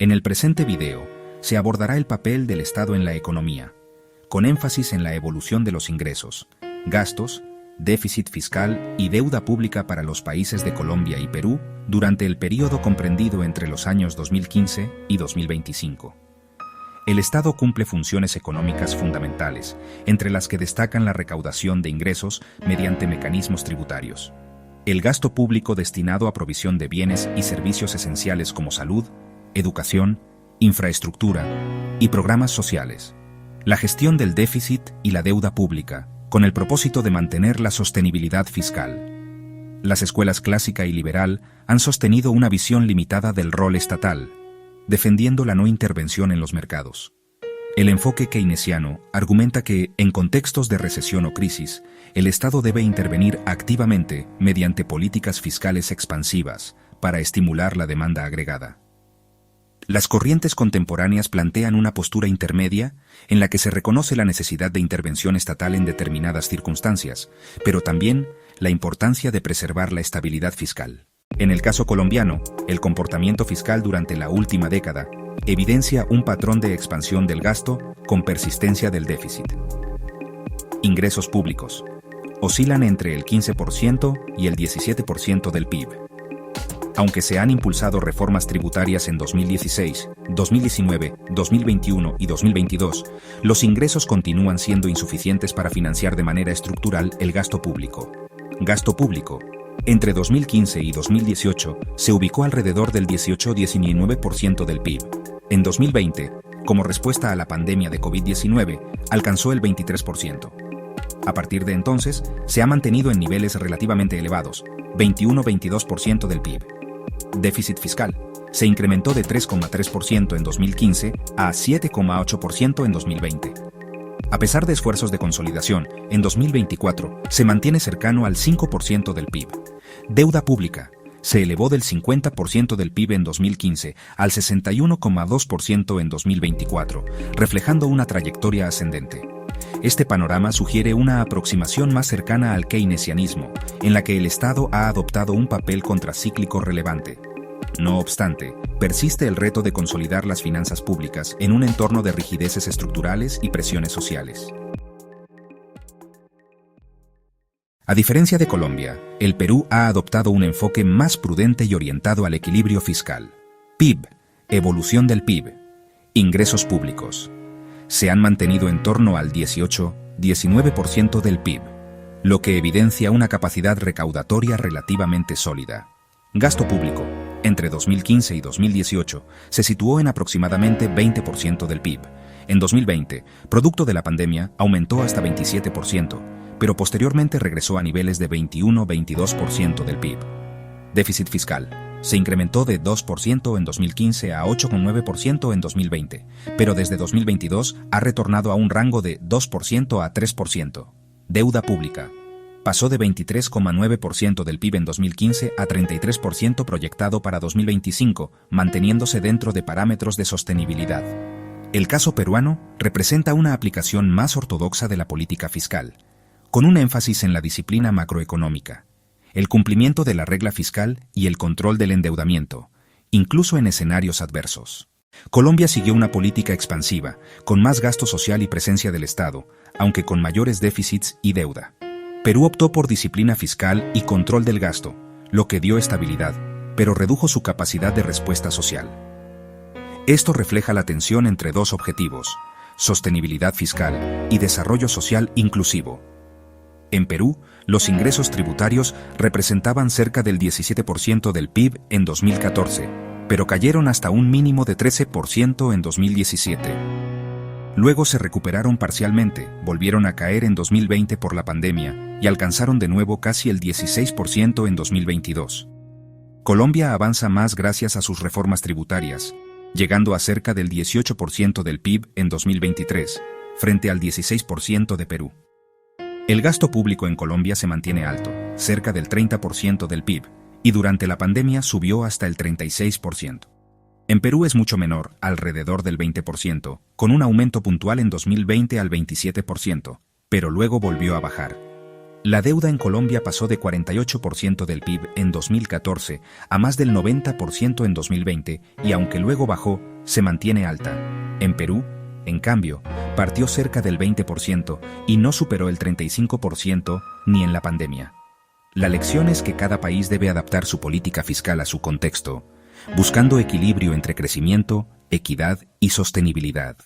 En el presente video, se abordará el papel del Estado en la economía, con énfasis en la evolución de los ingresos, gastos, déficit fiscal y deuda pública para los países de Colombia y Perú durante el período comprendido entre los años 2015 y 2025. El Estado cumple funciones económicas fundamentales, entre las que destacan la recaudación de ingresos mediante mecanismos tributarios, el gasto público destinado a provisión de bienes y servicios esenciales como salud, educación, infraestructura y programas sociales, la gestión del déficit y la deuda pública, con el propósito de mantener la sostenibilidad fiscal. Las escuelas clásica y liberal han sostenido una visión limitada del rol estatal, defendiendo la no intervención en los mercados. El enfoque keynesiano argumenta que, en contextos de recesión o crisis, el Estado debe intervenir activamente mediante políticas fiscales expansivas para estimular la demanda agregada. Las corrientes contemporáneas plantean una postura intermedia en la que se reconoce la necesidad de intervención estatal en determinadas circunstancias, pero también la importancia de preservar la estabilidad fiscal. En el caso colombiano, el comportamiento fiscal durante la última década evidencia un patrón de expansión del gasto con persistencia del déficit. Ingresos públicos oscilan entre el 15% y el 17% del PIB. Aunque se han impulsado reformas tributarias en 2016, 2019, 2021 y 2022, los ingresos continúan siendo insuficientes para financiar de manera estructural el gasto público. Gasto público. Entre 2015 y 2018 se ubicó alrededor del 18-19% del PIB. En 2020, como respuesta a la pandemia de COVID-19, alcanzó el 23%. A partir de entonces, se ha mantenido en niveles relativamente elevados, 21-22% del PIB. Déficit fiscal. Se incrementó de 3,3% en 2015 a 7,8% en 2020. A pesar de esfuerzos de consolidación, en 2024 se mantiene cercano al 5% del PIB. Deuda pública. Se elevó del 50% del PIB en 2015 al 61,2% en 2024, reflejando una trayectoria ascendente. Este panorama sugiere una aproximación más cercana al keynesianismo, en la que el Estado ha adoptado un papel contracíclico relevante. No obstante, persiste el reto de consolidar las finanzas públicas en un entorno de rigideces estructurales y presiones sociales. A diferencia de Colombia, el Perú ha adoptado un enfoque más prudente y orientado al equilibrio fiscal. PIB, evolución del PIB, ingresos públicos. Se han mantenido en torno al 18-19% del PIB, lo que evidencia una capacidad recaudatoria relativamente sólida. Gasto público. Entre 2015 y 2018, se situó en aproximadamente 20% del PIB. En 2020, producto de la pandemia, aumentó hasta 27%, pero posteriormente regresó a niveles de 21-22% del PIB. Déficit fiscal. Se incrementó de 2% en 2015 a 8,9% en 2020, pero desde 2022 ha retornado a un rango de 2% a 3%. Deuda pública. Pasó de 23,9% del PIB en 2015 a 33% proyectado para 2025, manteniéndose dentro de parámetros de sostenibilidad. El caso peruano representa una aplicación más ortodoxa de la política fiscal, con un énfasis en la disciplina macroeconómica, el cumplimiento de la regla fiscal y el control del endeudamiento, incluso en escenarios adversos. Colombia siguió una política expansiva, con más gasto social y presencia del Estado, aunque con mayores déficits y deuda. Perú optó por disciplina fiscal y control del gasto, lo que dio estabilidad, pero redujo su capacidad de respuesta social. Esto refleja la tensión entre dos objetivos: sostenibilidad fiscal y desarrollo social inclusivo. En Perú, los ingresos tributarios representaban cerca del 17% del PIB en 2014, pero cayeron hasta un mínimo de 13% en 2017. Luego se recuperaron parcialmente, volvieron a caer en 2020 por la pandemia y alcanzaron de nuevo casi el 16% en 2022. Colombia avanza más gracias a sus reformas tributarias, llegando a cerca del 18% del PIB en 2023, frente al 16% de Perú. El gasto público en Colombia se mantiene alto, cerca del 30% del PIB, y durante la pandemia subió hasta el 36%. En Perú es mucho menor, alrededor del 20%, con un aumento puntual en 2020 al 27%, pero luego volvió a bajar. La deuda en Colombia pasó de 48% del PIB en 2014 a más del 90% en 2020 y aunque luego bajó, se mantiene alta. En Perú, en cambio, partió cerca del 20% y no superó el 35% ni en la pandemia. La lección es que cada país debe adaptar su política fiscal a su contexto, buscando equilibrio entre crecimiento, equidad y sostenibilidad.